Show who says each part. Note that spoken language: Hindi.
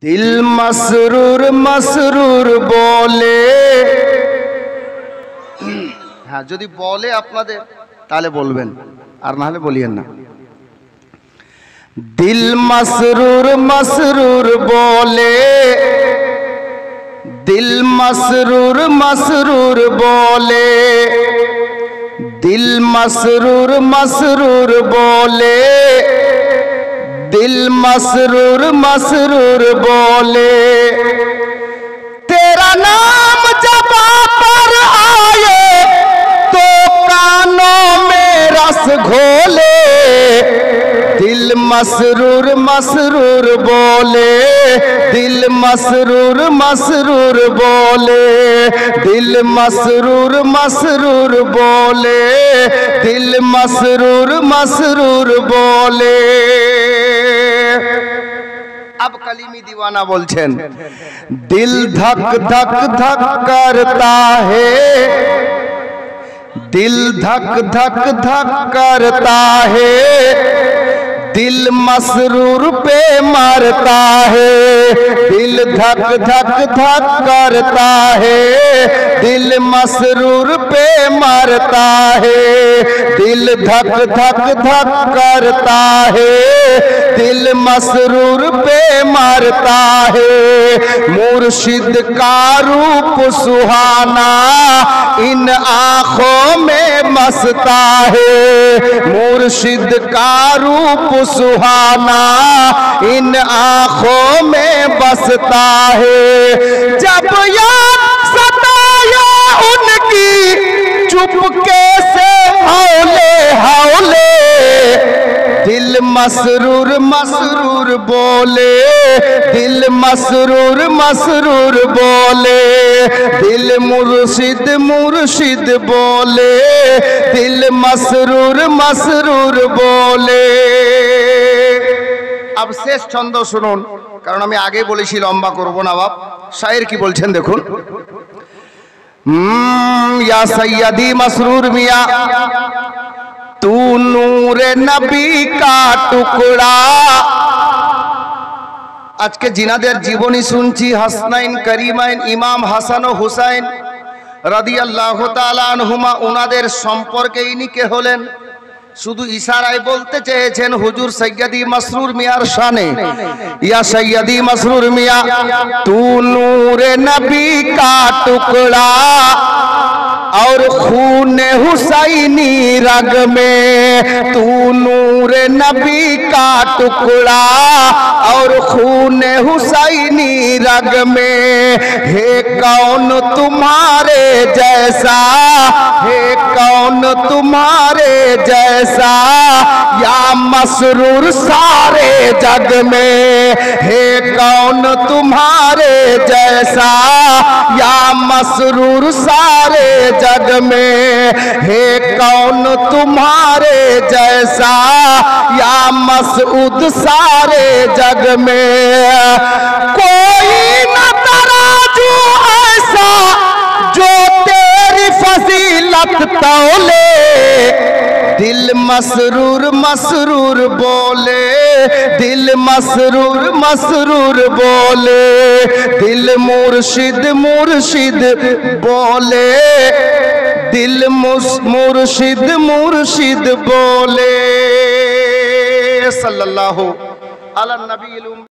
Speaker 1: দিল মাসরুর মাসরুর বলে, হ্যাঁ যদি বলে আপনাদের তাহলে বলবেন, আর না হলে বলিয়েন না। দিল মাসরুর মাসরুর বলে, দিল মাসরুর মাসরুর বলে, দিল মাসরুর মাসরুর বলে, दिल मसरूर मसरूर बोले, तेरा नाम जबा पर आए तो कानों में रस घोले। दिल मसरूर मसरूर बोले, दिल मसरूर मसरूर बोले, दिल मसरूर मसरूर बोले, दिल मसरूर मसरूर बोले। अब कलीमी दीवाना बोलছেন, दिल धक धक धक करता है, दिल धक धक धक करता है, दिल मसरूर पे मरता है, दिल धक धक धक करता है, दिल मसरूर पे मरता है, दिल धक धक धक करता है, दिल मसरूर पे मरता है। मुर्शिद का रूप सुहाना इन आँखों में मस्ता है, मुर्शिद का रूप सुहाना इन आँखों में बसता है। जब याद सताया उनकी चुपके से हौले हौले, दिल मसरूर मसरूर बोले, दिल मसरूर मसरूर बोले, दिल मुर्शिद मुर्शिद बोले, दिल मसरूर मसरूर बोले। अब शेष छंद শুনুন, কারণ আমি আগে বলেছি লম্বা করব না বাপ। শায়ের কি বলছেন দেখুন, या सैयदी मसरूर मियाँ तू नूरे नबी का टुकड़ा। আজকে জিনাদের জীবনী শুনছি, হাসনাইন করিমাইন ইমাম হাসান ও হুসাইন রাদিয়াল্লাহু তাআলা আনহুমা, ওনাদের সম্পর্কে ইনি কে হলেন? শুধু ইশারায় বলতে চেয়েছেন হুজুর সৈয়দি মসরুর মিয়ার শানে, ইয়া সৈয়দি মসরুর মিয়া তু নূরে নবী কা টুকड़ा और खून हुसैनी रग में, तू नूर नबी का टुकड़ा और खून हुसैनी रग में, है कौन तुम्हारे जैसा, है कौन तुम्हारे जैसा, या मसरूर सारे जग में, है कौन तुम्हारे जैसा, या मसरूर सारे जग में, है कौन तुम्हारे जैसा, या मसऊद सारे जग में। कोई न तराजू ऐसा जो तेरी फजीलत तौले, दिल मसरूर मसरूर बोले, दिल मसरूर मसरूर बोले, दिल मुर्शिद मुर्शिद बोले, दिल मुर्शिद मुर्शिद बोले। सल्लल्लाहु अला नबी।